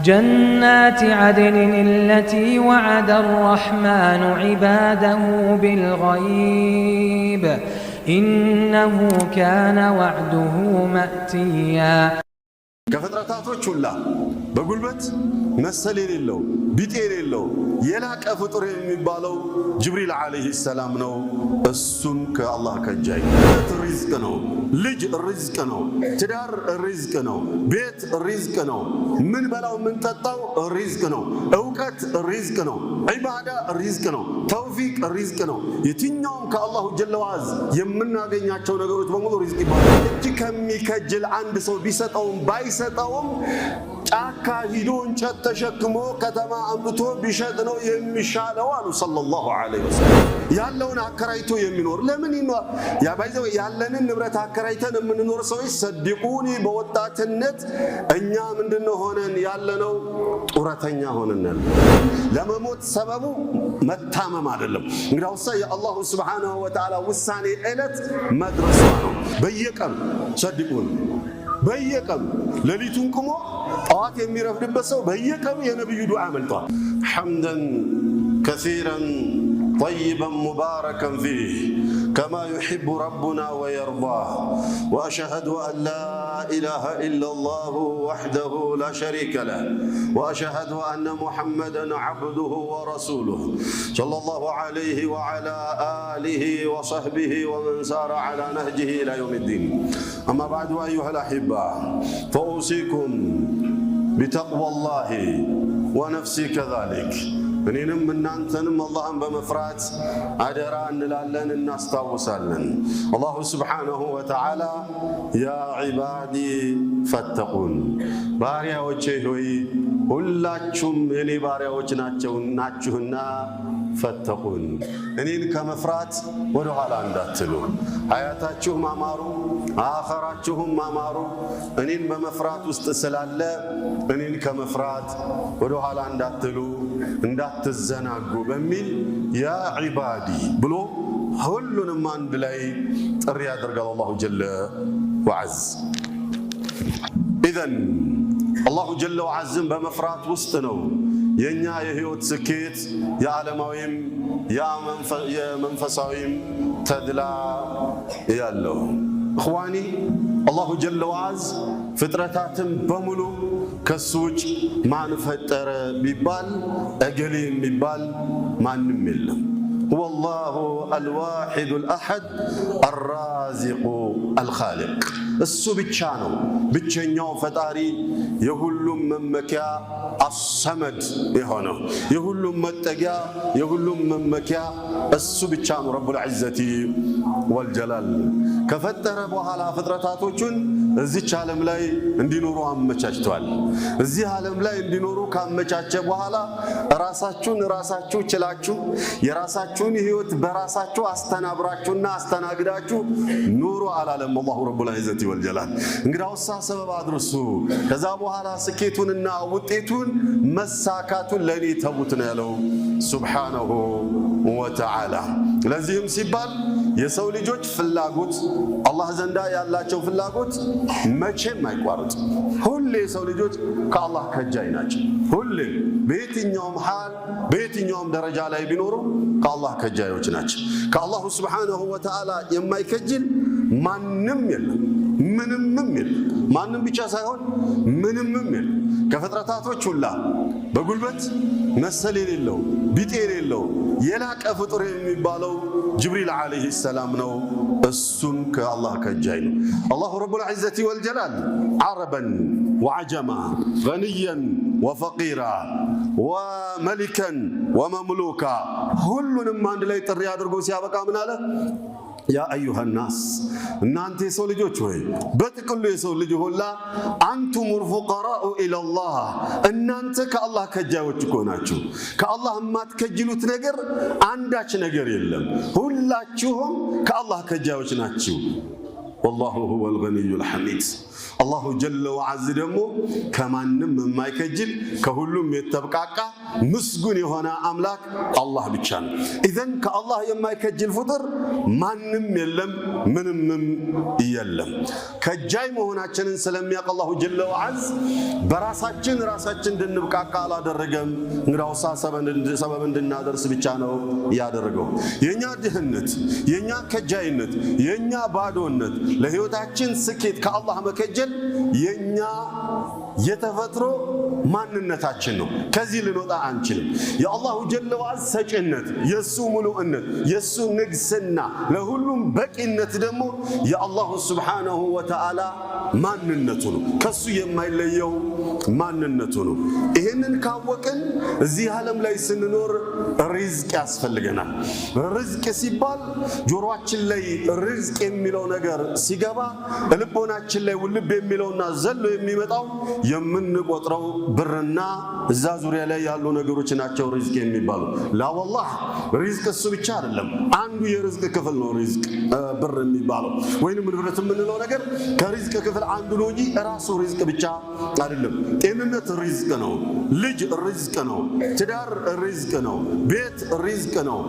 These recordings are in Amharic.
جنات عدن التي وعد الرحمن عباده بالغيب إنه كان وعده مأتيا كفتراتاتوچ ሁላ በጉልበት መሰል የሌለው ቢጤ የሌለው የላቀ ፍጡር የሚባለው ጅብሪል አለይሂ ሰላም ነው። እሱም ከአላህ ከጃይ ሪዝቅ ነው። ልጅ ሪዝቅ ነው። ትዳር ሪዝቅ ነው። ቤት ሪዝቅ ነው። ምን በላው ምን ጠጣው ሪዝቅ ነው። ዕውቀት ሪዝቅ ነው። ዒባዳ ሪዝቅ ነው። ተውፊቅ ሪዝቅ ነው። የትኛውም ከአላሁ ጀለ ወዐዝ የምናገኛቸው ነገሮች በሙሉ ሪዝቅ ይባላል። እጅ ከሚከጅል አንድ ሰው ቢሰጠውም ባይሰጠውም ጫካ ሂዶ እንጨት ተሸክሞ ከተማ አምጥቶ ቢሸጥ ነው የሚሻለው አሉ ሰለላሁ ዐለይሂ ወሰለም። ያለውን አከራይቶ የሚኖር ለምን ይኖር? ያባይዘው ያለንን ንብረት አከራይተን የምንኖር ሰዎች ሰድቁኒ በወጣትነት እኛ ምንድነው ሆነን ያለነው ጡረተኛ ሆነናል። ለመሞት ሰበቡ መታመም አይደለም። እንግዲያውሳ የአላሁ ሱብሓነሁ ወተዓላ ውሳኔ ዕለት መድረሷ ነው። በየቀኑ ሰድቁኒ በየቀኑ ሌሊቱን ቆሞ ጠዋት የሚረፍድበት ሰው በየቀኑ የነብዩ ዱዓ መልጧል። ሐምደን ከሲራን طيبا مباركا فيه كما يحب ربنا ويرضاه وأشهد أن لا إله إلا الله وحده لا شريك له وأشهد أن محمدا عبده ورسوله صلى الله عليه وعلى آله وصحبه ومن سار على نهجه إلى يوم الدين أما بعد أيها الأحبة فأوصيكم بتقوى الله ونفسي كذلك እኔንም እናንተንም አላህን በመፍራት አደራ እንላለን እናስታውሳለን። አላሁ ሱብሓነሁ ወተዓላ ያ ዒባዲ ፈተቁን ባሪያዎቼ ሆይ ሁላችሁም የኔ ባሪያዎች ናችሁና ፈተቁን እኔን ከመፍራት ወደ ኋላ እንዳትሉ። ሐያታችሁ ማማሩ አኸራችሁም ማማሩ እኔን በመፍራት ውስጥ ስላለ እኔን ከመፍራት ወደ ኋላ እንዳትሉ እንዳትዘናጉ በሚል ያ ዒባዲ ብሎ ሁሉንም አንድ ላይ ጥሪ ያደርጋል አላሁ ጀለ ወዐዝ። ኢዘን አላሁ ጀለ ወዐዝን በመፍራት ውስጥ ነው የኛ የህይወት ስኬት የዓለማዊም የመንፈሳዊም ተድላ ያለው። እኽዋኒ አላሁ ጀለ ወዐዝ ፍጥረታትን በሙሉ ከሱ ውጭ ማን ፈጠረ ቢባል እገሌ የሚባል ማንም የለም። ወላሁ አልዋሒዱ አልአሐድ አራዚቁ አልኻሊቅ እሱ ብቻ ነው ብቸኛው ፈጣሪ የሁሉም መመኪያ አሰመድ የሆነው የሁሉም መጠጊያ የሁሉም መመኪያ እሱ ብቻ ነው ረቡል ዒዘቲ ወልጀላል። ከፈጠረ በኋላ ፍጥረታቶቹን እዚች ዓለም ላይ እንዲኖሩ አመቻችቷል። እዚህ ዓለም ላይ እንዲኖሩ ካመቻቸ በኋላ ራሳችሁ ችላችሁ የራሳችሁን ህይወት በራሳችሁ አስተናብራችሁና አስተናግዳችሁ ኑሩ አላለም አላሁ ረቡል ዒዘቲ ወልጀላል። እንግዲያውሳ ሰበብ አድርሱ ከዛ በኋላ ስኬቱንና ውጤቱን መሳካቱን ለኔ ተውት ነው ያለው ሱብሓነሁ ወተዓላ። ለዚህም ሲባል የሰው ልጆች ፍላጎት አላህ ዘንዳ ያላቸው ፍላጎት መቼም አይቋረጥ። ሁሌ የሰው ልጆች ከአላህ ከጃይ ናቸው። ሁሌ በየትኛውም ሐል በየትኛውም ደረጃ ላይ ቢኖሩ ከአላህ ከጃዮች ናቸው። ከአላሁ ሱብሓነሁ ወተዓላ የማይከጅል ማንም የለም፣ ምንምም የለም። ማንም ብቻ ሳይሆን ምንምም የለም። ከፍጥረታቶች ሁላ በጉልበት መሰል የሌለው ቢጤ የሌለው የላቀ ፍጡር የሚባለው ጅብሪል አለይሂ ሰላም ነው። እሱም ከአላህ ከጃይ ነው። አላሁ ረቡል ዒዘቲ ወልጀላል ዓረበን ወዐጀማ ገኒየን ወፈቂራ ወመሊከን ወመምሉካ ሁሉንም አንድ ላይ ጥሪ አድርጎ ሲያበቃ ምን አለ? ያ አዩሃ ናስ እናንተ የሰው ልጆች ሆይ በጥቅሉ የሰው ልጅ ሁላ አንቱሙል ፉቀራኡ ኢለላህ እናንተ ከአላህ ከጃዮች እኮ ናችሁ። ከአላህ የማትከጅሉት ነገር አንዳች ነገር የለም። ሁላችሁም ከአላህ ከጃዮች ናችሁ። ወላሁ ሁወል ገኒዩል ሐሚድ። አላሁ ጀለ ወዐዝ ደግሞ ከማንም የማይከጅል ከሁሉም የተብቃቃ ምስጉን የሆነ አምላክ አላህ ብቻ ነው። ኢዘን ከአላህ የማይከጅል ፍጡር ማንም የለም፣ ምንምም የለም። ከጃይ መሆናችንን ስለሚያውቅ አላሁ ጀለ ወዐዝ በራሳችን እንድንብቃቃ አላደረገም። እንግዳውሳ ሰበብ እንድናደርስ ብቻ ነው ያደረገው። የኛ ድህነት፣ የኛ ከጃይነት፣ የኛ ባዶነት ለህይወታችን ስኬት ከአላህ መከጀል የኛ የተፈጥሮ ማንነታችን ነው። ከዚህ ልንወጣ አንችልም። የአላሁ ጀለ ወዐዝ ሰጪነት፣ የሱ ሙሉእነት፣ የሱ ንግስና፣ ለሁሉም በቂነት ደግሞ የአላሁ ሱብሓነሁ ወተዓላ ማንነቱ ነው። ከሱ የማይለየው ማንነቱ ነው። ይሄንን ካወቅን እዚህ ዓለም ላይ ስንኖር ሪዝቅ ያስፈልገናል። ሪዝቅ ሲባል ጆሮአችን ላይ ሪዝቅ የሚለው ነገር ሲገባ ልቦናችን ላይ ውልብ የሚለውና ዘሎ የሚመጣው የምንቆጥረው ብርና እዛ ዙሪያ ላይ ያሉ ነገሮች ናቸው ሪዝቅ የሚባሉ። ላ ወላሂ ሪዝቅ እሱ ብቻ አይደለም፣ አንዱ የሪዝቅ ክፍል ነው ሪዝቅ ብር የሚባለው ወይንም ንብረት የምንለው ነገር ከሪዝቅ ክፍል አንዱ ነው እንጂ ራሱ ሪዝቅ ብቻ አይደለም። ጤንነት ሪዝቅ ነው፣ ልጅ ሪዝቅ ነው፣ ትዳር ሪዝቅ ነው፣ ቤት ሪዝቅ ነው፣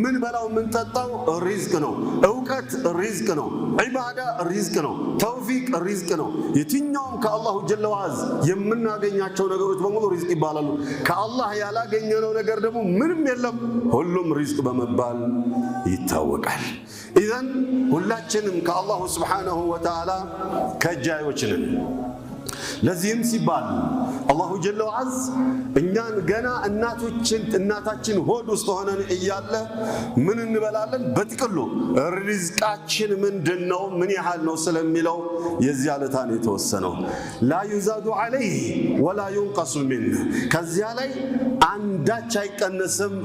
ምን በላው ምን ጠጣው ሪዝቅ ነው፣ እውቀት ሪዝቅ ነው፣ ዒባዳ ሪዝቅ ነው፣ ተውፊቅ ሪዝቅ ነው። የትኛውም ከአላሁ ጀለ ወዐዝ የምናገኛቸው ነገሮች በሙሉ ሪዝቅ ይባላሉ። ከአላህ ያላገኘነው ነገር ደግሞ ምንም የለም፣ ሁሉም ሪዝቅ በመባል ይታወቃል። ኢዘን ሁላችንም ከአላሁ ሱብሓነሁ ወተዓላ ከጃዮች ነን። ለዚህም ሲባል አላሁ ጀለ ወዐዝ እኛን ገና እናታችን ሆድ ውስጥ ሆነን እያለ ምን እንበላለን በጥቅሉ ሪዝቃችን ምንድነው ምን ያህል ነው ስለሚለው የዚያ ለታን የተወሰነው ላ ዩዛዱ ዐለይሂ ወላ ዩንቀሱ ሚንሁ ከዚያ ላይ አንዳች አይቀነስም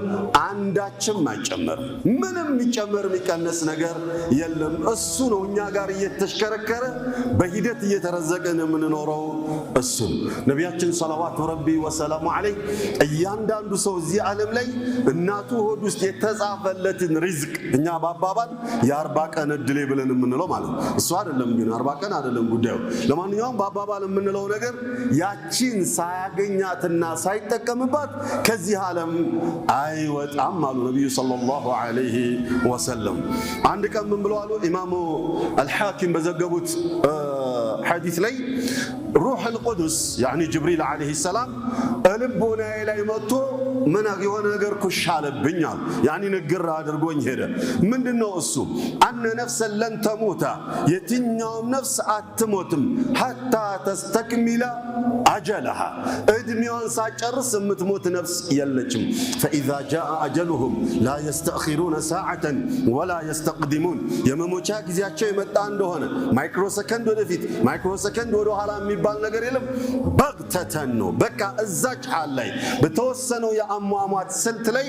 አንዳችም አይጨመርም። ምንም የሚጨመር የሚቀነስ ነገር የለም። እሱ ነው እኛ ጋር እየተሽከረከረ በሂደት እየተረዘቀን የምንኖረው እሱ። ነቢያችን ሰለዋቱ ረቢ ወሰላሙ ዐለይሂ እያንዳንዱ ሰው እዚህ ዓለም ላይ እናቱ ሆድ ውስጥ የተጻፈለትን ሪዝቅ እኛ በአባባል የ40 ቀን እድሌ ብለን የምንለው ማለት ነው። እሱ አይደለም ግን 40 ቀን አይደለም ጉዳዩ። ለማንኛውም በአባባል የምንለው ነገር ያቺን ሳያገኛትና ሳይጠቀምባት ከዚህ ዓለም አይወጣም አሉ ነቢዩ ሰለላሁ ዐለይሂ ወሰለም። አንድ ቀን ምን ብለዋል? ኢማሙ አልሐኪም በዘገቡት ሐዲስ ላይ ሩሑል ቁዱስ ያኒ ጅብሪል ዐለይሂ ሰላም ልቦናዬ ላይ መጥቶ ምን የሆነ ነገር ኩሽ አለብኝ አሉ። ያኒ ንግር አድርጎኝ ሄደ። ምንድነው እሱ? አነ ነፍሰን ለን ተሙታ የትኛውም ነፍስ አትሞትም ሐታ ተስተክሚለ አጀለሃ እድሜዋን ሳጨርስ የምትሞት ነፍስ የለችም። ፈኢዛ ጃአ አጀሉሁም ላ የስተእኺሩነ ሰዓተን ወላ የስተቅዲሙን የመሞቻ ጊዜያቸው የመጣ እንደሆነ ማይክሮ ሰከንድ ወደፊት ማይክሮ ሰከንድ ወደ ኋላ የሚባል ነገር የለም። በግተተን ነው በቃ እዛች ሐል ላይ በተወሰነው የአሟሟት ስልት ላይ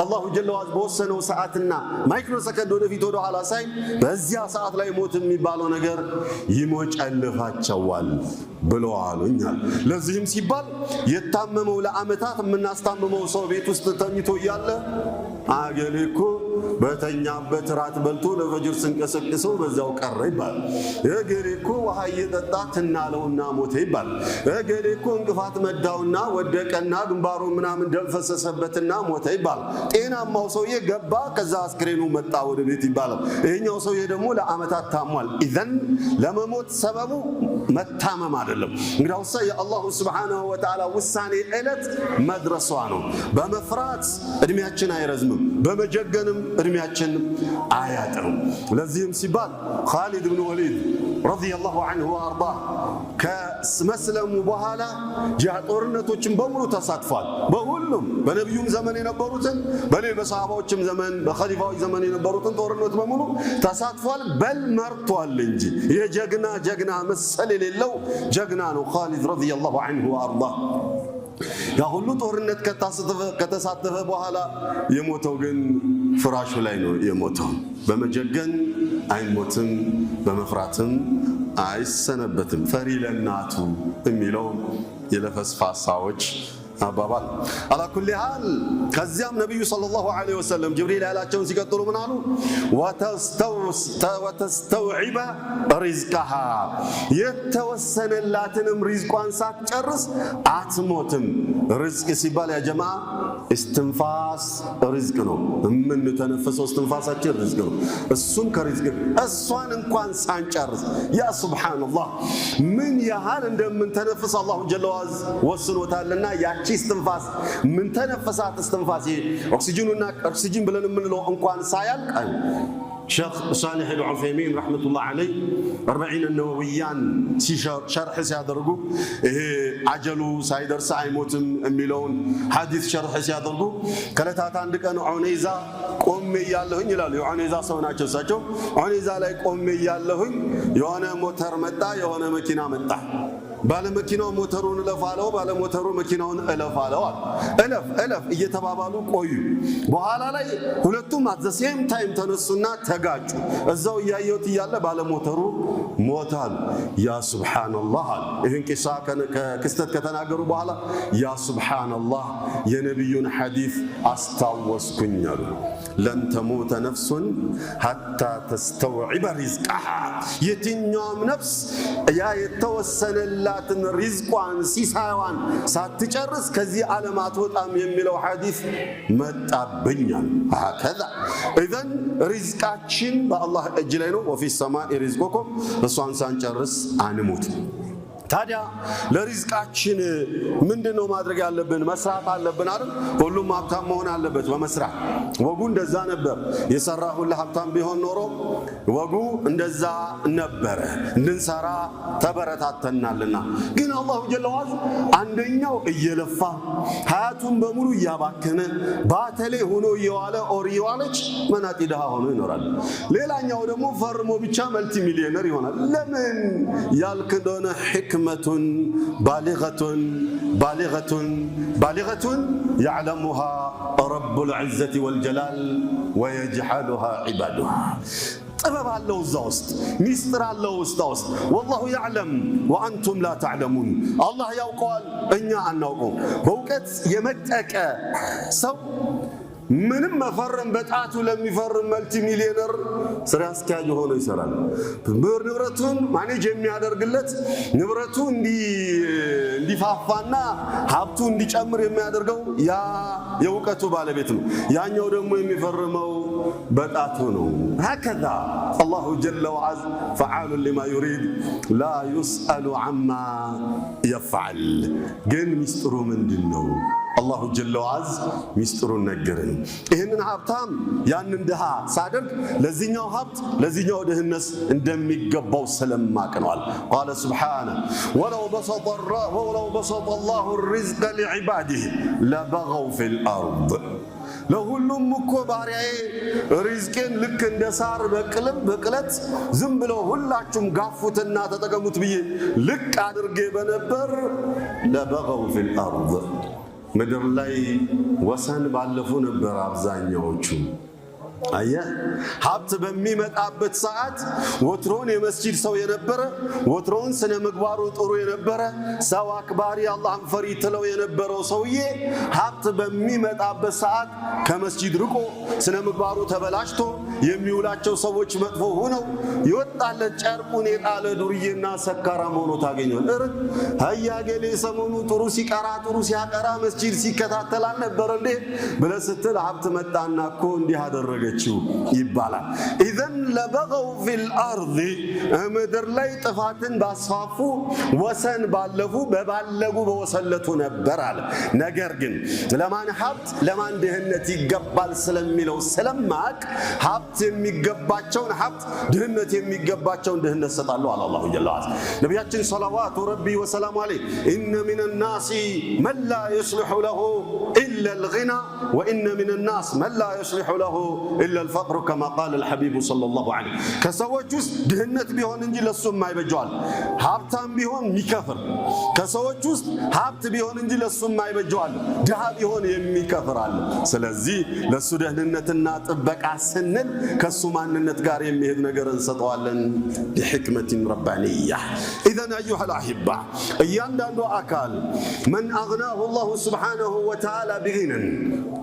አላሁ ጀለ ወዐዝ በወሰነው ሰዓትና ማይክሮ ሰከንድ ወደፊት ወደ ኋላ ሳይ በዚያ ሰዓት ላይ ሞት የሚባለው ነገር ይሞጨልፋቸዋል ብለዋሉኛል። ለዚህም ሲባል የታመመው ለዓመታት የምናስታምመው ሰው ቤት ውስጥ ተኝቶ እያለ አገሌ እኮ በተኛበት ራት በልቶ ለፈጅር ስንቀሰቅሰው በዛው ቀረ ይባል። እገሌ እኮ ውሃ እየጠጣ ትናለውና ሞተ ይባል። እገሌ እኮ እንቅፋት መዳውና ወደቀና ግንባሩ ምናምን ደም ፈሰሰበትና ሞተ ይባል። ጤናማው ሰውዬ ገባ ከዛ አስክሬኑ መጣ ወደ ቤት ይባላል። ይሄኛው ሰውዬ ደግሞ ለዓመታት ታሟል። ኢዘን ለመሞት ሰበቡ መታመም አይደለም። እንግዲያውሳ የአላሁ ሱብሓነሁ ወተዓላ ውሳኔ ዕለት መድረሷ ነው። በመፍራት እድሜያችን አይረዝምም፣ በመጀገንም እድሜያችን አያጥርም። ለዚህም ሲባል ኻሊድ ብን ወሊድ ረዲየላሁ ዐንሁ ወአርዳህ ከመስለሙ በኋላ ጦርነቶችን በሙሉ ተሳትፏል። በሁሉም በነቢዩም ዘመን የነበሩትን በሌሎች በሰሃባዎችም ዘመን በኸሊፋዎች ዘመን የነበሩትን ጦርነት በሙሉ ተሳትፏል። በል መርቷል እንጂ የጀግና መሰል የሌለው ጀግና ነው ኻሊድ ረዲየላሁ ዐንሁ ወአርዳህ። ያ ሁሉ ጦርነት ከተሳተፈ በኋላ የሞተው ግን ፍራሹ ላይ ነው የሞተው። በመጀገን አይሞትም፣ በመፍራትም አይሰነበትም። ፈሪ ለናቱ የሚለው የለፈስፋሳዎች አባባል። አላ ኩሊ ሃል ከዚያም ነብዩ ሰለላሁ ዐለይሂ ወሰለም ጅብሪል ያላቸውን ሲቀጥሉ ምን አሉ? ወተስተውዒበ ሪዝቀሃ የተወሰነላትንም ሪዝቋን ሳትጨርስ አትሞትም። ሪዝቅ ሲባል ያ ጀማዓ እስትንፋስ ሪዝቅ ነው። የምንተነፍሰው እስትንፋሳችን ሪዝቅ ነው። እሱም ከሪዝቅ እሷን እንኳን ሳንጨርስ ያ ሱብሃንአላህ ምን ያህል እንደምንተነፍስ አላሁ ጀለ ወዐዝ ወስኖታልና ያቺ እስትንፋስ ምን ተነፈሳት እስትንፋስ ኦክሲጅን ብለን የምንለው እንኳን ሳያልቅ ሼኽ ሷሊህ አልዑሰይሚን ረሕመቱላህ ዐለይህ 40 ነወዊያን ሸርሕ ሲያደርጉ ይሄ አጀሉ ሳይደርስ አይሞትም የሚለውን ሐዲስ ሸርሕ ሲያደርጉ ከዕለታት አንድ ቀን ዑነይዛ ቆሜ እያለሁኝ ይላሉ። የዑነይዛ ሰው ናቸው እሳቸው። ዑነይዛ ላይ ቆሜ እያለሁኝ የሆነ ሞተር መጣ፣ የሆነ መኪና መጣ። ባለመኪናው ሞተሩን እለፋለው፣ ባለሞተሩ መኪናውን እለፋለው። እለፍ እየተባባሉ ቆዩ። በኋላ ላይ ሁለቱም አት ዘ ሴም ታይም ተነሱና ተጋጩ። እዛው እያየሁት እያለ ባለሞተሩ ሞታል። ያ ሱብሃንአላህ አሉ። ይህን ቂሳ ከክስተት ከተናገሩ በኋላ ያ ሱብሃንአላህ የነቢዩን ሐዲስ አስታወስኩኝ አሉ። ለን ተሙተ ነፍሱን ሐታ ተስተውዒበ ሪዝቀሃ የትኛውም ነፍስ ያ የተወሰነላትን ሪዝቋን ሲሳይዋን ሳትጨርስ ከዚህ ዓለም አትወጣም የሚለው ሐዲስ መጣብኛል። ከዛ ኢዘን ሪዝቃችን በአላህ እጅ ላይ ነው። ወፊ ሰማኢ ሪዝቁኩም እሷን ሳንጨርስ አንሞት። ታዲያ ለሪዝቃችን ምንድነው ማድረግ ያለብን? መስራት አለብን አይደል? ሁሉም ሀብታም መሆን አለበት በመስራት። ወጉ እንደዛ ነበር። የሰራ ሁሉ ሀብታም ቢሆን ኖሮ ወጉ እንደዛ ነበረ። እንድንሰራ ተበረታተናልና። ግን አላሁ ጀለ ወዐዝ አንደኛው እየለፋ ሀያቱን በሙሉ እያባከነ ባተሌ ሆኖ እየዋለ ኦር እየዋለች መናጢ ድሃ ሆኖ ይኖራል። ሌላኛው ደግሞ ፈርሞ ብቻ መልቲ ሚሊዮነር ይሆናል። ለምን ያልክ እንደሆነ ሕክመቱን ባሊገቱን ያዕለሙሃ ረቡል ዒዘቲ ወልጀላል ወየጅሐሉሃ ዒባዱሃ። ጥበብ አለው እዛ ውስጥ፣ ሚስጥር አለው ውስጥ ወላሁ ያዕለም ወአንቱም ላ ተዕለሙን። አላህ ያውቀዋል፣ እኛ አናውቀው። በእውቀት የመጠቀ ሰው ምንም መፈረም በጣቱ ለሚፈርም መልቲ ሚሊዮነር ስራ አስኪያጅ ሆኖ ይሰራል። ንብረቱን ማኔጅ የሚያደርግለት ንብረቱ እንዲፋፋና ሀብቱ እንዲጨምር የሚያደርገው ያ የእውቀቱ ባለቤት ነው። ያኛው ደግሞ የሚፈርመው በጣቱ ነው። ሀከዛ አላሁ ጀለ ወዐዝ ፈዓሉ ሊማ ዩሪድ ላ ዩስአሉ ዐማ የፍዐል። ግን ሚስጥሩ ምንድን ነው? አላሁ ጀለ ወዐዝ ሚስጥሩን ነገርን። ይህንን ሀብታም ያንን ድሃ ሳደርግ ለዚህኛው ሀብት ለዚህኛው ድህነት እንደሚገባው ስለማቅነዋል። ቃለ ሱብሓነ ወለው በሰጠ አላሁ ሪዝቀ ሊዕባዲህ ለበገው ፊል አርድ። ለሁሉም እኮ ባሪያዬ ሪዝቄን ልክ እንደ ሳር በቅለት ዝም ብለው ሁላችሁም ጋፉትና ተጠቀሙት ብዬ ልቅ አድርጌ በነበር ለበገው ፊል አርድ ምድር ላይ ወሰን ባለፉ ነበር አብዛኛዎቹ። አየህ ሀብት በሚመጣበት ሰዓት ወትሮን የመስጂድ ሰው የነበረ ወትሮን ስነ ምግባሩ ጥሩ የነበረ ሰው አክባሪ አላህን ፈሪ ትለው የነበረው ሰውዬ ሀብት በሚመጣበት ሰዓት ከመስጂድ ርቆ ስነ ምግባሩ ተበላሽቶ የሚውላቸው ሰዎች መጥፎ ሆነው ይወጣለት ጨርቁን የጣለ ዱርዬና ሰካራም ሆኖ ታገኘዋል። ሀያገሌ ሰሞኑ ጥሩ ሲያቀራ መስጂድ ሲከታተል አልነበረ እንዴ ብለህ ስትል ሀብት መጣና እኮ እንዲህ አደረገችው ይባላል። ኢዘን ለበገው ፊል አርድ ምድር ላይ ጥፋትን ባስፋፉ ወሰን ባለፉ በባለጉ በወሰለቱ ነበር አለ። ነገር ግን ለማን ሀብት ለማን ድህነት ይገባል ስለሚለው ስለማቅ ሀብት የሚገባቸውን ሀብት ድህነት የሚገባቸውን ድህነት ሰጣለሁ አለ አላሁ ጀለ ወዐላ። ነቢያችን ሰለዋቱ ረቢ ወሰላሙ ዐለይሂ ኢነ ሚነ ናሲ መን ላ የስሊሑ ለሁ ኢላ አልጊና ወኢነ ሚነ ናስ መን ላ የስሊሑ ለሁ ኢላ አልፈቅሩ ከማ ቃለ አልሐቢቡ ሰለላሁ ዐለይሂ። ከሰዎች ውስጥ ድህነት ቢሆን እንጂ ለሱ የማይበጀዋል። ሀብታም ቢሆን የሚከፍር፣ ከሰዎች ውስጥ ሀብት ቢሆን እንጂ ለሱ የማይበጀዋል። ድሃ ቢሆን የሚከፍር አለ። ስለዚህ ለሱ ደህንነትና ጥበቃ ስንል ከሱ ማንነት ጋር የሚሄድ ነገር እንሰጠዋለን። ቢሕክመቲን ረባንያ። ኢዘን አዩሃ ልአሕባ እያንዳንዱ አካል መን አግናሁ አላሁ ስብሓነሁ ወተዓላ ቢጊነን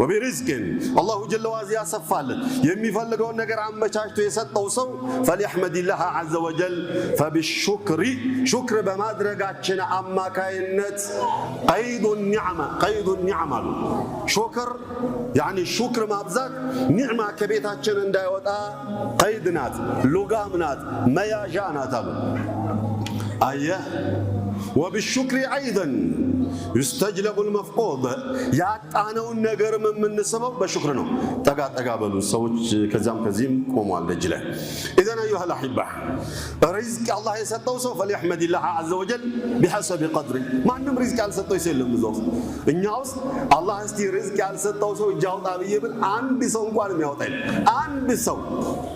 ወቢሪዝቅን አላሁ ጀለ ወዐላ ያሰፋለት የሚፈልገውን ነገር አመቻችቶ የሰጠው ሰው ፈሊሕመዲላህ ዐዘ ወጀል ፈቢሹክሪ ሹክር በማድረጋችን አማካይነት ቀይዱ ኒዕማ አሉ። ሹክር ያኒ ሹክር ማብዛት ኒዕማ ከቤታችን እንዳይወጣ ቀይድ ናት፣ ሉጋም ናት፣ መያዣ ናት አሉ። አየህ ወቢሹክሪ አይደን يستجلب المفقود ያጣነውን ነገር የምንስበው በሹክር ነው። ጠጋ ጠጋ በሉ ሰዎች ከዛም ከዚህም ቆመዋል ደጅ ላይ። إذن أيها الأحبة ሪዝቅ አላህ የሰጠው ሰው فليحمد الله عز وجل بحسب قدره። ማንም ሪዝቅ ያልሰጠው የለም እዛው እኛ ውስጥ አላህ እስቲ ሪዝቅ ያልሰጠው ሰው እጅ አውጣ ብዬ ብል አንድ ሰው እንኳን የሚያወጣ የለም። አንድ ሰው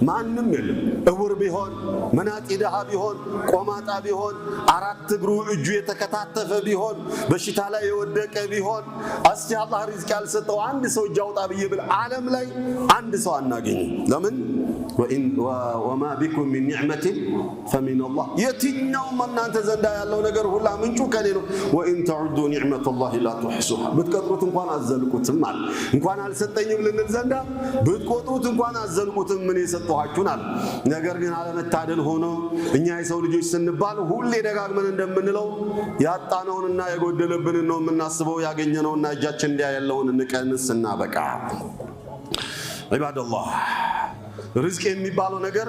ማንም የለም። እውር ቢሆን መናጢ ደሃ ቢሆን ቆማጣ ቢሆን አራት እግሩ እጁ የተከታተፈ ቢሆን በሽታ ላይ የወደቀ ቢሆን እስቲ አላህ ሪዝቅ ያልሰጠው አንድ ሰው እጅ አውጣ ብዬ ብል ዓለም ላይ አንድ ሰው አናገኝም። ለምን ወማ ቢኩም ሚን ኒዕመቲን ፈሚን አላህ። የትኛውም እናንተ ዘንዳ ያለው ነገር ሁላ ምንጩ ከኔ ነው። ወኢን ተዑዱ ኒዕመተላሂ ላ ቱሕሱሃ። ብትቆጥሩት እንኳን አዘልቁትም አለ። እንኳን አልሰጠኝም ልንል ዘንዳ ብትቆጥሩት እንኳን አዘልቁትም ምን የሰጠኋችሁን አለ። ነገር ግን አለመታደል ሆኖ እኛ የሰው ልጆች ስንባል ሁሌ ደጋግመን እንደምንለው ያጣነውንና የጎደለብንን ነው የምናስበው። ያገኘነውና እጃችን እንዲያ ያለውን እንቀንስ እናበቃ። ዒባደላህ ሪዝቅ የሚባለው ነገር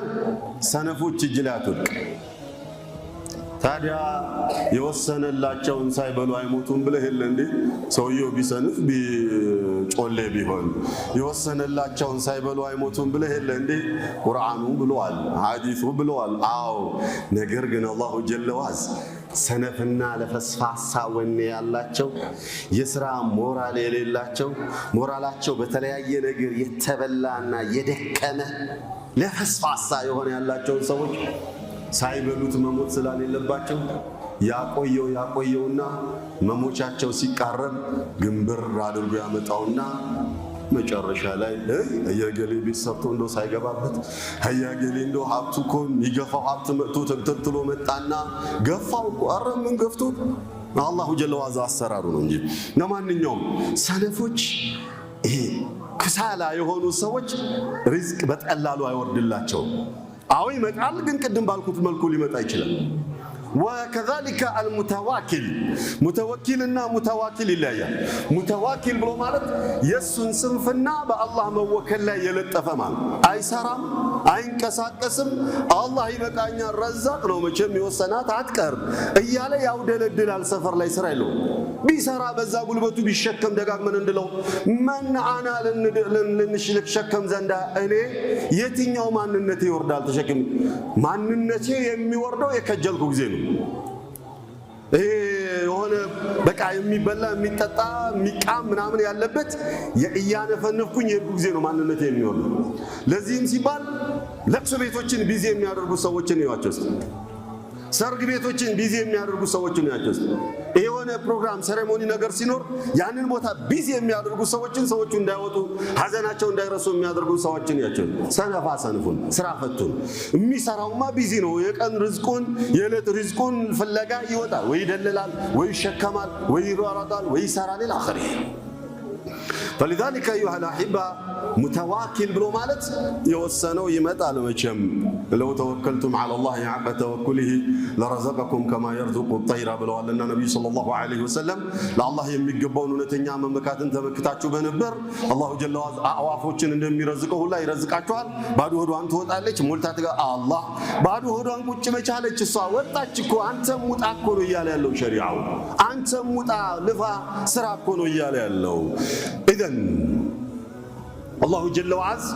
ሰነፎች እጅ ላይ አትወድቅ። ታዲያ የወሰነላቸውን ሳይበሉ አይሞቱም ብለህ የለ እንዴ? ሰውየው ቢሰንፍ ጮሌ ቢሆን የወሰነላቸውን ሳይበሉ አይሞቱም ብለህ የለ እንዴ? ቁርአኑ ብለዋል፣ ሐዲሱ ብለዋል። አዎ ነገር ግን አላሁ ጀለ ወዐዝ ሰነፍና ለፈስፋሳ ወኔ ያላቸው የሥራ ሞራል የሌላቸው ሞራላቸው በተለያየ ነገር የተበላና የደከመ ለፈስፋሳ የሆነ ያላቸውን ሰዎች ሳይበሉት መሞት ስላሌለባቸው ያቆየውና መሞቻቸው ሲቃረብ ግንብር አድርጎ ያመጣውና መጨረሻ ላይ የገሌ ቤት ሰርቶ እንደው ሳይገባበት ያገሌ እንደው ሀብቱ እኮ የሚገፋው ሀብት መጥቶ ተንተልትሎ መጣና ገፋው እኮ። ኧረ ምን ገፍቶት አላሁ ጀለ ወዐላ አሰራሩ ነው እንጂ። ለማንኛውም ሰነፎች ይሄ ክሳላ የሆኑ ሰዎች ሪዝቅ በቀላሉ አይወርድላቸውም። አዎ ይመጣል፣ ግን ቅድም ባልኩት መልኩ ሊመጣ ይችላል። ወከዛሊከ አልሙተዋኪል ሙተወኪልና ሙተዋኪል ይለያያል። ሙተዋኪል ብሎ ማለት የሱን ስንፍና በአላህ መወከል ላይ የለጠፈ ማለት አይሰራም፣ አይንቀሳቀስም። አላህ ይበቃኛል ረዛቅ ነው መቼም የወሰናት አትቀርም እያለ ያውደለድላል። ሰፈር ላይ ስራ የለውም። ቢሰራ በዛ ጉልበቱ ቢሸከም ደጋግመን እንድለው መንዓና ልንሸከም ዘንዳ እኔ የትኛው ማንነቴ ይወርዳል ተሸክም? ማንነቴ የሚወርደው የከጀልኩ ጊዜ ነው። ይሄ የሆነ በቃ የሚበላ የሚጠጣ የሚቃም ምናምን ያለበት እያነፈነፍኩኝ የሄድኩ ጊዜ ነው ማንነቴ የሚወርደው። ለዚህም ሲባል ለቅሶ ቤቶችን ቢዚ የሚያደርጉ ሰዎችን ይዋቸው። ሰርግ ቤቶችን ቢዚ የሚያደርጉ ሰዎችን ያቸው። የሆነ ፕሮግራም ሴሬሞኒ ነገር ሲኖር ያንን ቦታ ቢዚ የሚያደርጉ ሰዎቹ እንዳይወጡ ሀዘናቸው እንዳይረሱ የሚያደርጉ ሰዎችን ያቸው። ሰነፋ ሰንፉን ስራ ፈቱን። የሚሰራውማ ቢዚ ነው። የቀን ርዝቁን የዕለት ርዝቁን ፍለጋ ይወጣል። ወይ ይደልላል፣ ወይ ይሸከማል፣ ወይ ይሯሯጣል፣ ወይ ይሰራል ኢላ አኺሪ። فلذلك أيها الأحبة متواكل بلو مالت يوسنو يمتع لمشم لو توكلتم على الله حق توكله لرزقكم كما يرزق الطير بلو لنا النبي صلى الله عليه وسلم لله يميقبون نتنيا مملكاتن تمكتاچو بنبر الله جل وعلا አዋፎችን እንደሚረዝቀው ሁላ ይረዝቃቸዋል። ባዶ ሆዷን ትወጣለች ሞልታ አላህ ባዶ ሆዷን ቁጭ መቻለች። እሷ ወጣች እኮ አንተም ውጣ እኮ ነው እያለ ያለው ሸሪዓው። አንተም ውጣ ልፋ ስራ እኮ ነው እያለ ያለው። إذن الله جل وعز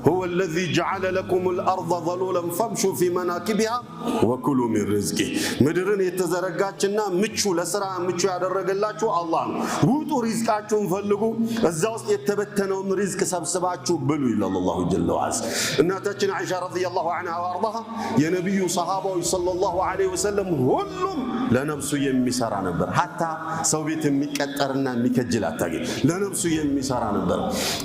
هو الذي جعل لكم الأرض ظلولا فامشوا في مناكبها وكلوا من رزقه. مدرن يتزرقاتنا مچو لسرا مچو ያደረገላችሁ አላህ ነው። ውጡ ሪዝቃችሁን ፈልጉ፣ እዛ ውስጥ የተበተነውን ሪዝቅ ሰብስባችሁ ብሉ ይላል አላሁ ጀለ ወዐዝ። እናታችን አይሻ ረዲየላሁ ዐንሃ ወአርዳሃ የነብዩ ሰሃባዎች ሰለላሁ ዐለይሂ ወሰለም ሁሉም ለነፍሱ የሚሰራ ነበር። ሐታ ሰው ቤት የሚቀጠርና የሚከጅል አታገኝ። ለነፍሱ የሚሰራ ነበር።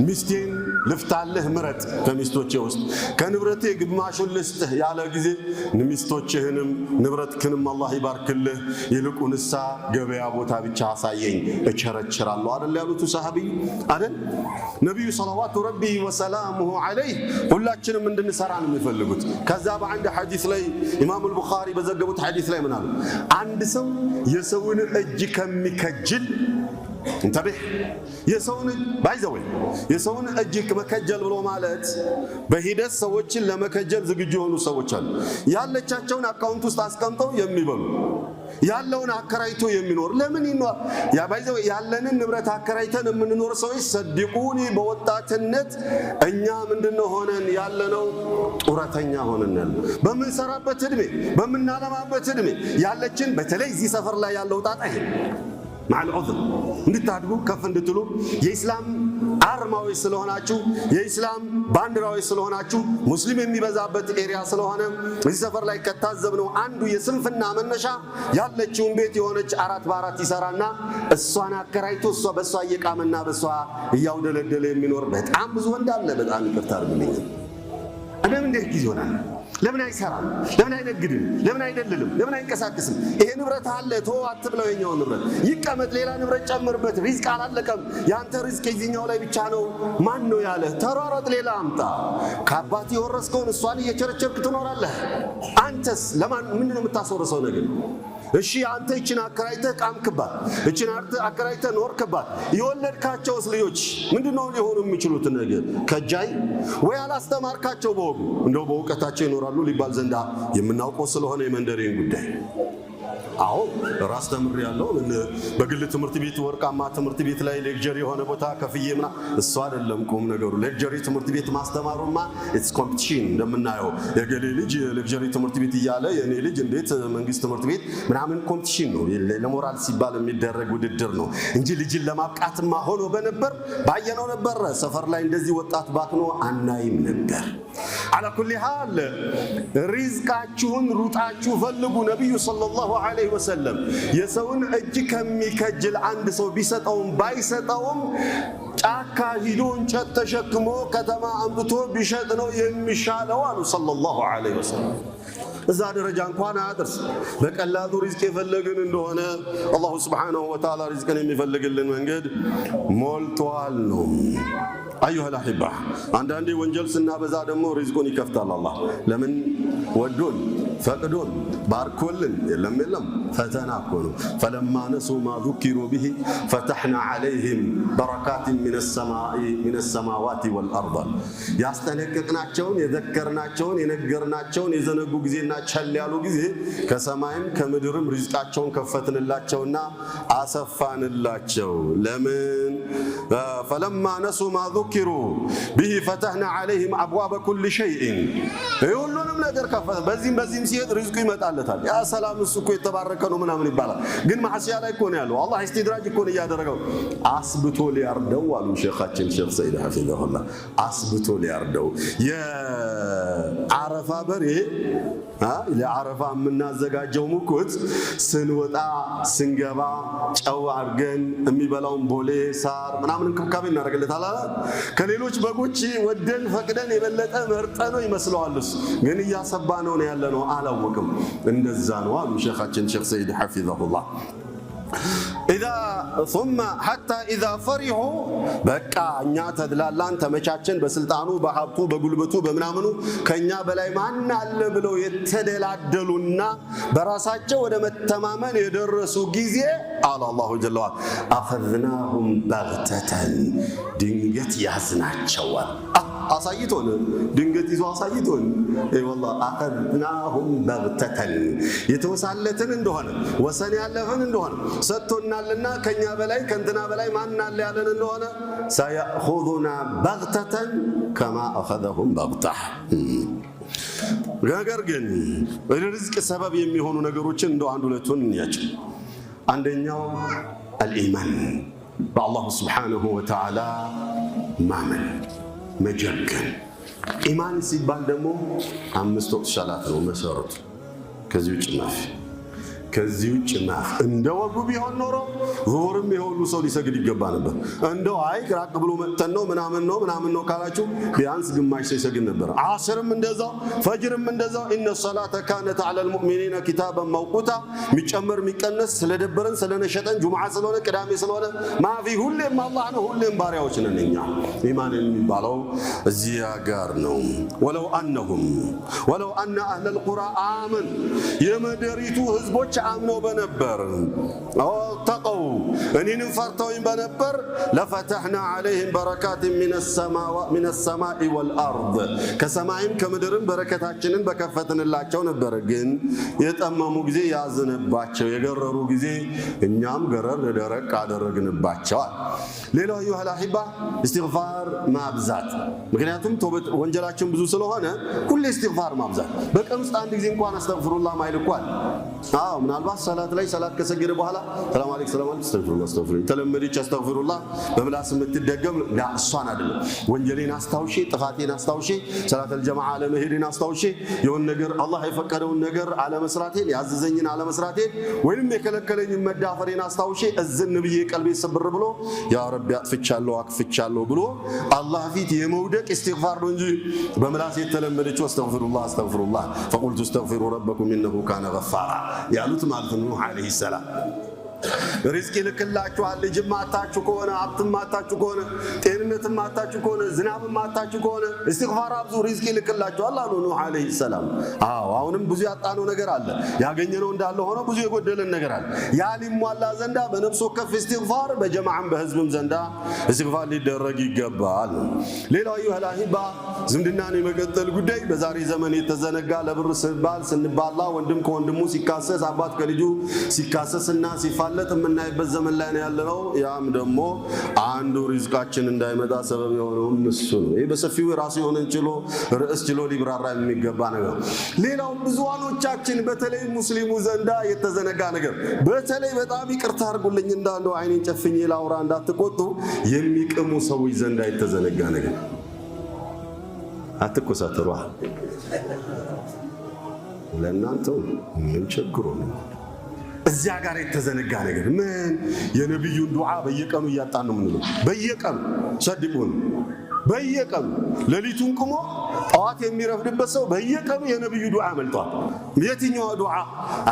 ሚስቴን ልፍታለህ ምረጥ ከሚስቶቼ ውስጥ ከንብረቴ ግማሹን ልስጥህ ያለ ጊዜ ሚስቶችህንም ንብረትክንም አላህ ይባርክልህ ይልቁንሳ ገበያ ቦታ ብቻ አሳየኝ እቸረችራለሁ አይደል ያሉት ሰሃቢዩ አይደል ነብዩ ሰለላሁ ረቢ ወሰላሙሁ ዐለይሂ ሁላችንም እንድንሰራ ነው የሚፈልጉት ከዛ በአንድ ሐዲስ ላይ ኢማሙ አልቡኻሪ በዘገቡት ሐዲስ ላይ ምን አሉ አንድ ሰው የሰውን እጅ ከሚከጅል እንተብህ የሰውን ባይዘው የሰውን እጅ መከጀል ብሎ ማለት በሂደት ሰዎችን ለመከጀል ዝግጁ የሆኑ ሰዎች አሉ ያለቻቸውን አካውንት ውስጥ አስቀምጠው የሚበሉ ያለውን አከራይቶ የሚኖር ለምን ይኖር ያ ባይዘው ያለንን ንብረት አከራይተን የምንኖር ሰዎች ሰድቁኒ በወጣትነት እኛ ምንድነው ሆነን ያለነው ጡረተኛ ሆነናል በመንሰራበት እድሜ በመናለማበት እድሜ ያለችን በተለይ እዚህ ሰፈር ላይ ያለው ጣጣ ይሄ مع العذر እንድታድጉ ከፍ እንድትሉ የኢስላም አርማዊ ስለሆናችሁ የኢስላም ባንዲራዊ ስለሆናችሁ ሙስሊም የሚበዛበት ኤሪያ ስለሆነ እዚህ ሰፈር ላይ ከታዘብነው አንዱ የስንፍና መነሻ ያለችውን ቤት የሆነች 4 በ4 ይሰራና እሷን አከራይቶ እሷ በሷ እየቃመና በሷ እያውደለደለ የሚኖር በጣም ብዙ ወንድ አለ በጣም ይቅርታ አድርጉልኝ አደም እንዴት ጊዜ ይሆናል ለምን አይሰራም ለምን አይነግድም ለምን አይደልልም ለምን አይንቀሳቀስም ይሄ ንብረት አለ ተው አትብለው የኛው ንብረት ይቀመጥ ሌላ ንብረት ጨምርበት ሪዝቅ አላለቀም ያንተ ሪዝቅ የዚህኛው ላይ ብቻ ነው ማን ነው ያለ ተሯሯጥ ሌላ አምጣ ከአባት የወረስከውን እሷን እየቸረቸርክ ትኖራለህ አንተስ ለማን ምንድነው የምታስወርሰው ነገር እሺ አንተ እቺን አከራይተህ ቃምክባት እቺን አከራይተህ ኖርክባት የወለድካቸውስ ልጆች ምንድነው ሊሆኑ የሚችሉት ነገር ከጃይ ወይ አላስተማርካቸው በወጉ እንደው በእውቀታቸው ይኖራሉ ሊባል ዘንዳ የምናውቀው ስለሆነ የመንደሬን ጉዳይ አዎ ራስ ተምር ያለው በግል ትምህርት ቤት ወርቃማ ትምህርት ቤት ላይ ሌክቸር የሆነ ቦታ ከፍዬምና እሱ አይደለም ቁም ነገሩ ሌክቸር ትምህርት ቤት ማስተማሩማ ኢትስ ኮምፒቲሽን እንደምናየው የገሌ ልጅ ሌክቸር ትምህርት ቤት ይያለ የኔ ልጅ እንዴት መንግስት ትምህርት ቤት ምናምን ኮምፒቲሽን ነው ለሞራል ሲባል የሚደረግ ውድድር ነው እንጂ ልጅን ለማብቃትማ ሆኖ በነበር ባየነው ነበር ሰፈር ላይ እንደዚህ ወጣት ባክኖ አናይም ነበር على كل حال ሪዝቃችሁን ሩጣችሁ ፈልጉ ነብዩ ሰለላሁ ዐለይሂ ወሰለም የሰውን እጅ ከሚከጅል አንድ ሰው ቢሰጠውም ባይሰጠውም ጫካ ሂዶ እንጨት ተሸክሞ ከተማ አምጥቶ ቢሸጥ ነው የሚሻለው አሉ ሰለላሁ ዐለይሂ ወሰለም እዛ ደረጃ እንኳን አድርስ በቀላሉ ሪዝቅ የፈለግን እንደሆነ አላሁ ሱብሓነሁ ወተዓላ ሪዝቅን የሚፈልግልን መንገድ ሞልቷል ነው أيها الأحبة عندنا وانجل سنة بزادم ورزقوني كفتال الله لمن ودون فقدون باركولن يلم فتناكلوا فلما نسوا ما ذكروا به فتحنا عليهم بركات من السماوات والأرض يستنققناچون يذكرناچون ينገርናቸውን የዘነጉ ጊዜና ቸል ያሉ ጊዜ ከሰማይም ከምድርም ሪዝቃቸውን ከፈትንላቸውና አሰፋንላቸው ለምን فلما نسوا ما ذكروا به فتحنا عليهم أبواب كل شيء يقولون ነገር ከፈተ በዚህም ሲሄድ ሪዝቁ ይመጣለታል ያ ሰላም እሱ እኮ የተባረከ ነው ምናምን ይባላል ግን ማህሲያ ላይ እኮ ነው ያለው አላህ ኢስቲድራጅ እኮ ነው ያደረገው አስብቶ ሊያርደው አሉ ሼኻችን ሼኽ ሰይድ ሐፊዘሁላህ አስብቶ ሊያርደው የአረፋ በሬ ለአረፋ የምናዘጋጀው ሙኩት ስንወጣ ስንገባ ጨው አርገን የሚበላውን ቦሌ ሳር ምናምን እንክብካቤ እናደርግለታለን ከሌሎች በጎች ወደን ፈቅደን የበለጠ መርጠነው ይመስለዋል ግን እያሰባ ነው ያለነው አላወቅም እንደዛ ነው አሉ ሼኻችን ሼኽ ሰይድ ሐፊዘሁላህ ثم حتى إذا فرحوا بقى እኛ ተድላላን ተመቻቸን በስልጣኑ በሀብቱ በጉልበቱ በመናመኑ ከኛ በላይ ማን አለ ብለው የተደላደሉና በራሳቸው ወደ መተማመን የደረሱ ጊዜ አለ አላሁ ጀለ ወዐላ አኸዝናሁም በግተተን ድንገት ያዝናቸዋል አሳይቶን ድንገት ይዞ አሳይቶን والله አኸዝናሁም በግተተን የተወሳለትን እንደሆነ ወሰን ያለፈን እንደሆነ ሰጥቶናልና ከኛ በላይ ከንትና በላይ ማን አለ ያለን እንደሆነ سيأخذنا بغتة كما أخذهم بغتة ነገር ግን ሪዝቅ ሰበብ የሚሆኑ ነገሮችን እንደው አንድ ሁለቱን እንያቸው አንደኛው الإيمان بالله سبحانه وتعالى ማመን መጀገን ኢማን ሲባል ደግሞ አምስት ወቅት ሻላት ነው መሰረቱ ከዚህ ውጭ ማፊ ከዚህ ውጭ ማፍ እንደ ወጉ ቢሆን ኖሮ ዙሁርም የሁሉ ሰው ሊሰግድ ይገባ ነበር። እንደው አይ ራቅ ብሎ መጥተን ነው ምናምን ነው ካላችሁ ቢያንስ ግማሽ ሰው ይሰግድ ነበር። ዓስርም እንደዛው ፈጅርም እንደዛው ኢነ ሰላተ ካነት ዐለል ሙእሚኒነ ኪታበን መውቁታ ሚጨመር ሚቀነስ ስለደበረን ስለነሸጠን ጁምዓ ስለሆነ ቅዳሜ ስለሆነ ማፊ ሁሌም አላህ ነው፣ ሁሌም ባሪያዎች ነን እኛ። ኢማን የሚባለው እዚያ ጋር ነው። ወለው አነ አህለል ቁራ አመን የመደሪቱ ህዝቦች አምነው በነበር ተቀው እኔንም ፈርተውኝ በነበር ለፈተሕና ዐለይሂም በረካትን ሚነ ሰማኢ ወልአርድ ከሰማይም ከምድርም በረከታችንን በከፈትንላቸው ነበር። ግን የጠመሙ ጊዜ ያዝንባቸው፣ የገረሩ ጊዜ እኛም ገረር ደረቅ አደረግንባቸዋል። ሌላው አዩሀል አሒባ እስትግፋር ማብዛት። ምክንያቱም ወንጀላችን ብዙ ስለሆነ ሁሌ እስትግፋር ማብዛት። በቀን ውስጥ አንድ ጊዜ እንኳን አስተግፍሩላህ ማይልኳል። ምናልባት ሰላት ላይ ሰላት ከሰገደ በኋላ ሰላም አለይኩም ሰላም አለይኩም አስተግፍሩላህ ተለመደች አስተግፍሩላህ በምላስ የምትደገም እሷን አይደለም። ወንጀሌን አስታውሼ ጥፋቴን አስታውሼ ሰላተል ጀማዓ አለመሄድን አስታውሼ የሆነ ነገር አላህ የፈቀደውን ነገር አለመስራቴን ያዘዘኝን አለመስራቴን ወይንም የከለከለኝን መዳፈሬን አስታውሼ እዝን ብዬ ቀልቤ ሰብር ብሎ ያ ረቢ አጥፍቻለሁ አክፍቻለሁ ብሎ አላህ ፊት የመውደቅ ኢስቲግፋር ነው እንጂ በምላስ የተለመደችው አስተግፍሩላህ ፈቁልቱ አስተግፊሩ ረበኩም ኢነሁ ካነ ገፋራ ያሉት ማለት ነው ኑህ አለይሂ ሰላም። ሪዝቅ ይልክላችኋል። ልጅም አጣችሁ ከሆነ ሀብትም አጣችሁ ከሆነ ጤንነትም አጣችሁ ከሆነ ዝናብም አጣችሁ ከሆነ ኢስቲግፋር አብዙ፣ ሪዝቅ ይልክላችኋል አሉ ኑህ አለይሂ ሰላም። አሁንም ብዙ ያጣነው ነገር አለ፣ ያገኘነው እንዳለ ሆኖ ብዙ የጎደለን ነገር አለ። ያ ሊሟላ ዘንዳ በነፍስ ወከፍ ኢስቲግፋር በጀማዓም በህዝብም ዘንዳ ኢስቲግፋር ሊደረግ ይገባል። ሌላው አዩሀል አሒባ ዝምድናን የመቀጠል ጉዳይ በዛሬ ዘመን የተዘነጋ ለብር ሲባል ስንባላ ወንድም ከወንድሙ ሲካሰስ አባት ከልጁ ሲካሰስና ሲፋለጥ የምናይበት ዘመን ላይ ነው ያለነው። ያም ደግሞ አንዱ ሪዝቃችን እንዳይመጣ ሰበብ የሆነው እሱ ነው። ይሄ በሰፊው ራሱ የሆነን ርዕስ ችሎ ሊብራራ የሚገባ ነገር። ሌላው ብዙዋኖቻችን በተለይ ሙስሊሙ ዘንዳ የተዘነጋ ነገር፣ በተለይ በጣም ይቅርታ አድርጉልኝ እንዳንዱ አይኔን ጨፍኜ ላውራ እንዳትቆጡ፣ የሚቅሙ ሰዎች ዘንዳ የተዘነጋ ነገር። አትኮሳተሩ ለእናንተው ምን ቸግሮ ነው? እዚያ ጋር የተዘነጋ ነገር ምን የነብዩን ዱዓ በየቀኑ እያጣን ነው የምንለው። በየቀኑ ሰድቁን በየቀኑ ሌሊቱን ቆሞ ጠዋት የሚረፍድበት ሰው በየቀኑ የነብዩ ዱዓ ያመልጠዋል። የትኛው ዱዓ?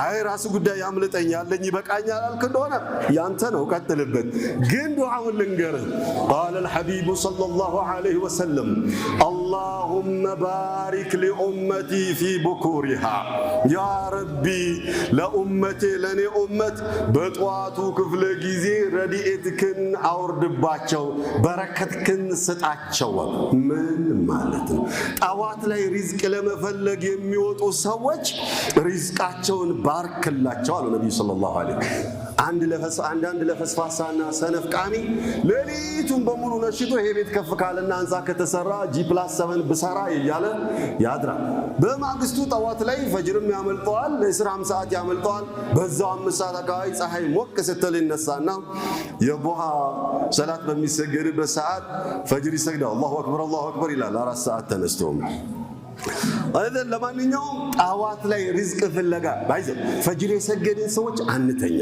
አይ ራስ ጉዳይ ያምልጠኝ ያለኝ ይበቃኛል አልክ እንደሆነ ያንተ ነው፣ ቀጥልበት። ግን ዱዓውን ልንገርህ። ቃለ الحبيب صلى الله عليه وسلم اللهم بارك لأمتي في بكورها يا ربي لأمتي لني أمت በጧቱ ክፍለ ጊዜ ረድኤትክን አውርድባቸው፣ በረከትክን ስጣቸው። ምን ማለት ነው? ጠዋት ላይ ሪዝቅ ለመፈለግ የሚወጡ ሰዎች ሪዝቃቸውን ባርክላቸው አሉ ነብዩ ሰለላሁ ዐለይሂ ወሰለም። አንዳንድ ለፈስፋሳና ሰነፍ ቃሚ ሌሊቱን በሙሉ ነሽቶ ይሄ ቤት ከፍ ካለና አንሳ ከተሰራ G+7 ብሰራ እያለ ያድራል። በማግስቱ ጠዋት ላይ ፈጅርም ያመልጠዋል፣ ለስራም ሰዓት ያመልጠዋል። በዛው 5 ሰዓት አካባቢ ፀሐይ ሞቅ ስትል ይነሳና የዱሃ ሰላት በሚሰገድበት ሰዓት ፈጅር ይሰግዳል። አላሁ አክበር ይላል። 4 ሰዓት ተነስቶም አይደል? ለማንኛውም ጠዋት ላይ ሪዝቅ ፍለጋ ባይዘ ፈጅር የሰገድን ሰዎች አንተኛ።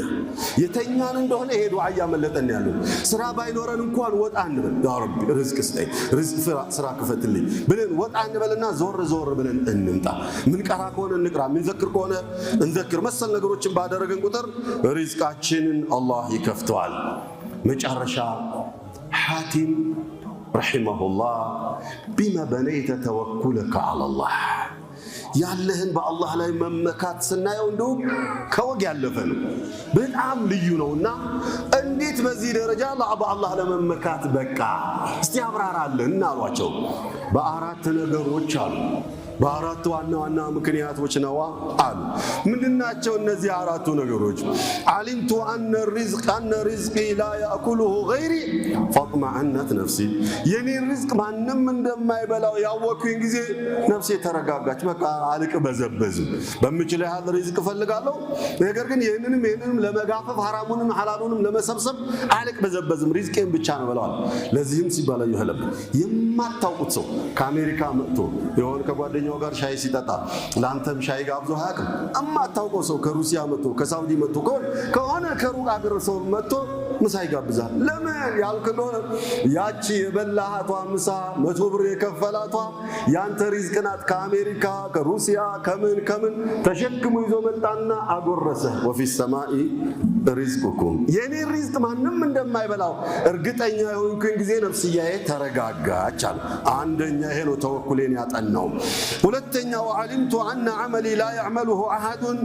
የተኛን እንደሆነ ይሄ ዱዓ እያመለጠን ያለው ስራ ባይኖረን እንኳን ወጣ እንበል፣ ያ ረቢ ሪዝቅ ስጠኝ፣ ሪዝቅ ስራ ክፈትልኝ ብለን ወጣ እንበልና ዞር ብለን እንምጣ። ምን ቀራ ከሆነ እንቅራ፣ ምን ዘክር ከሆነ እንዘክር። መሰል ነገሮችን ባደረገን ቁጥር ሪዝቃችንን አላህ ይከፍተዋል። መጨረሻ ሐቲም ረሒመሁላህ ቢማ በነይተ ተወኩለከ ዐለላህ ያለህን በአላህ ላይ መመካት ስናየው እንደው ከወግ ያለፈ ነው፣ በጣም ልዩ ነውና እንዴት በዚህ ደረጃ በአላህ ለመመካት በቃ እስቲ አብራራልን አሏቸው። በአራት ነገሮች አሉ። በአራት ዋና ምክንያቶች ነው አሉ። ምንድናቸው እነዚህ አራቱ ነገሮች? አሊምቱ አነ ሪዝቂ ላ ያእኩሉሁ ገይሪ ፈጥመዐነት ነፍሲ። የኔ ሪዝቅ ማንም እንደማይበላው ያወኩኝ ጊዜ ነፍሴ ተረጋጋች። በቃ አልቅበዘበዝም። በምችለው ያህል ሪዝቅ እፈልጋለሁ፣ ነገር ግን ይህንንም ለመጋፈፍ ሐራሙንም ሐላሉንም ለመሰብሰብ አልቅበዘበዝም። ሪዝቄን ብቻ ነው ብለዋል። ለዚህም ሲባል የማታውቁት ሰው ከአሜሪካ መጥቶ የሆነ ከጓደኛ ከጓደኛው ጋር ሻይ ሲጠጣ ላንተም ሻይ ጋብዞ አያውቅም? እማታውቀው ሰው ከሩሲያ መጥቶ ከሳውዲ መጥቶ ከሆነ ከሩቅ አገር ሰው መጥቶ ምሳ ይጋብዛል። ለምን ያልክ እንደሆነ ያቺ የበላሃቷ ምሳ 100 ብር የከፈላቷ ያንተ ሪዝቅ ናት። ከአሜሪካ ከሩሲያ ከምን ተሸክሞ ይዞ መጣና አጎረሰ። ወፊ ሰማኢ ሪዝቁኩም፣ የኔ ሪዝቅ ማንም እንደማይበላው እርግጠኛ የሆንኩኝ ጊዜ ነፍስያዬ ተረጋጋች አለ። አንደኛ ይሄ ነው ተወኩሌን ያጠናው። ሁለተኛ ወዓሊምቱ አነ ዐመሊ ላ ያዕመሉሁ አሐዱን፣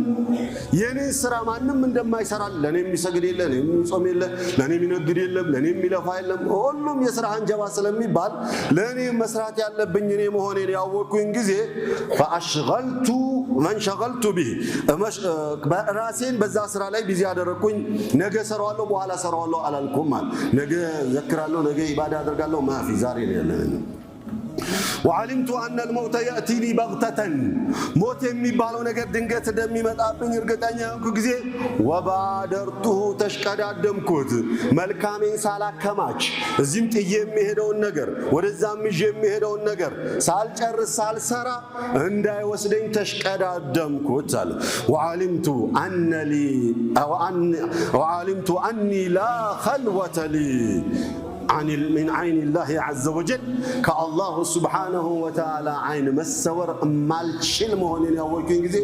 የኔ ስራ ማንም እንደማይሰራ፣ ለኔ የሚሰግድ የለ፣ ለኔ የሚጾም የለ፣ ለኔ የሚነግድ የለም፣ ለኔ የሚለፋ የለም፣ ሁሉም የስራ አንጀባ ስለሚባል ለኔ መስራት ያለብኝ እኔ መሆኔን ያወቅኩኝ ጊዜ ፈአሽገልቱ መንሸገልቱ ቢሂ፣ ራሴን በዛ ስራ ላይ ቢዚ ያደረኩኝ። ነገ ሰራዋለሁ በኋላ ሰራዋለሁ አላልኩም ማለት ነገ ዘክራለሁ ነገ ኢባዳ አደርጋለሁ ማፊ ዛሬ ነው ያለን። ወዓሊምቱ አነ አልመውተ የእቲኒ በግተተን፣ ሞት የሚባለው ነገር ድንገት እንደሚመጣብኝ እርግጠኛ የሆንኩ ጊዜ ወባደርቱሁ፣ ተሽቀዳደምኩት መልካሜን ሳላከማች እዚህም ጥዬ የሚሄደውን ነገር ወደዛም ይዤ የሚሄደውን ነገር ሳልጨርስ ሳልሰራ እንዳይወስደኝ ተሽቀዳደምኩት አለ። ወዓሊምቱ አኒ ላ ኸልወተ ሊ من عين الله عز وجل، كالله سبحانه وتعالى عين مسور مالشل مهونين يوكين جزي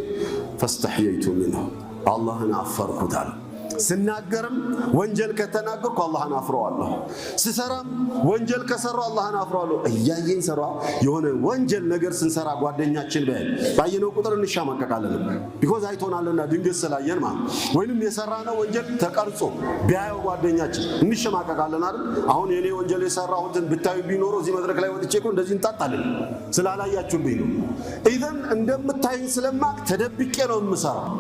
فاستحييت منه، الله نعفرك تعالى. ስናገርም ወንጀል ከተናገርኩ አላህን አፍረዋለሁ፣ ስሰራም ወንጀል ከሰራው አላህን አፍረዋለሁ። እያየን ሰራ የሆነ ወንጀል ነገር ስንሰራ ጓደኛችን ባየነው ቁጥር እንሻማቀቃለን። ቢኮዝ አይቶናልና ድንገት ስላየን ማለት ወይንም የሰራነው ወንጀል ተቀርጾ ቢያየው ጓደኛችን እንሻማቀቃለን አይደል? አሁን የኔ ወንጀል የሰራሁትን ብታዩ ቢኖር እዚህ መድረክ ላይ ወጥቼ እኮ እንደዚህ እንጣጣለን ስላላያችሁብኝ ነው። ኢዘን እንደምታዩኝ ስለማቅ ተደብቄ ነው የምሰራው።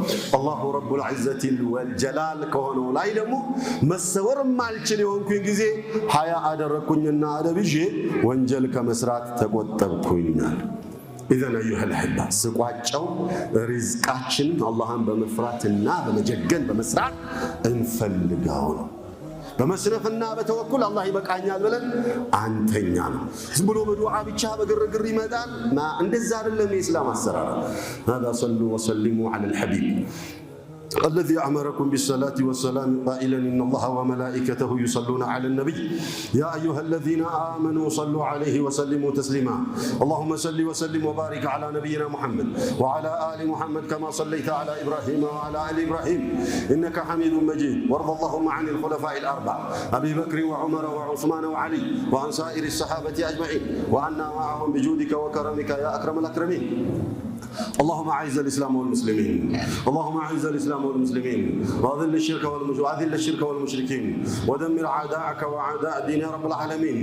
አላሁ ረቡል ዒዘቲ ወልጀላል ከሆነው ላይ ደግሞ መሰወር ማልችል የሆንኩኝ ጊዜ ሀያ አደረኩኝና አደብዤ ወንጀል ከመስራት ተቆጠብኩኛል። ኢዘን አዩሀል አሕባ ስቋጨው ሪዝቃችን አላህን በመፍራትና በመጀገን በመስራት እንፈልጋው ነው። በመስነፍና በተወኩል አላህ ይበቃኛል ብለን አንተኛ ነው። ዝም ብሎ በዱዓ ብቻ በግርግር ይመጣል። እንደዛ አይደለም የኢስላም አሰራር። هذا صلوا وسلموا على الحبيب الذي أمركم بالصلاة والسلام قائلا إن الله وملائكته يصلون على النبي يا أيها الذين آمنوا صلوا عليه وسلموا تسليما اللهم صل وسلم وبارك على نبينا محمد وعلى آل محمد كما صليت على إبراهيم وعلى آل إبراهيم إنك حميد مجيد وارض اللهم عن الخلفاء الأربعة أبي بكر وعمر وعثمان وعلي وعن سائر الصحابة أجمعين وعنا معهم بجودك وكرمك يا أكرم الأكرمين. اللهم أعز الإسلام والمسلمين، اللهم أعز الإسلام والمسلمين وأذل الشرك والمشركين ودمر أعداءك وأعداء الدين يا رب العالمين.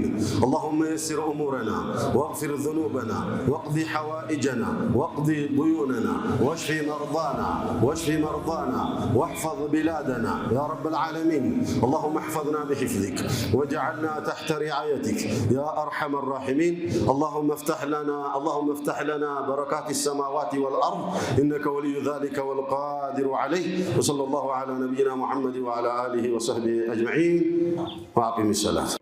اللهم يسر أمورنا واغفر ذنوبنا واقض حوائجنا واقض ديوننا واشف مرضانا واحفظ بلادنا يا رب العالمين. اللهم احفظنا بحفظك واجعلنا تحت رعايتك يا أرحم الراحمين. اللهم افتح لنا بركات السماوات والأرض إنك ولي ذلك والقادر عليه. وصلى الله على نبينا محمد وعلى آله وصحبه أجمعين وأقم الصلاة.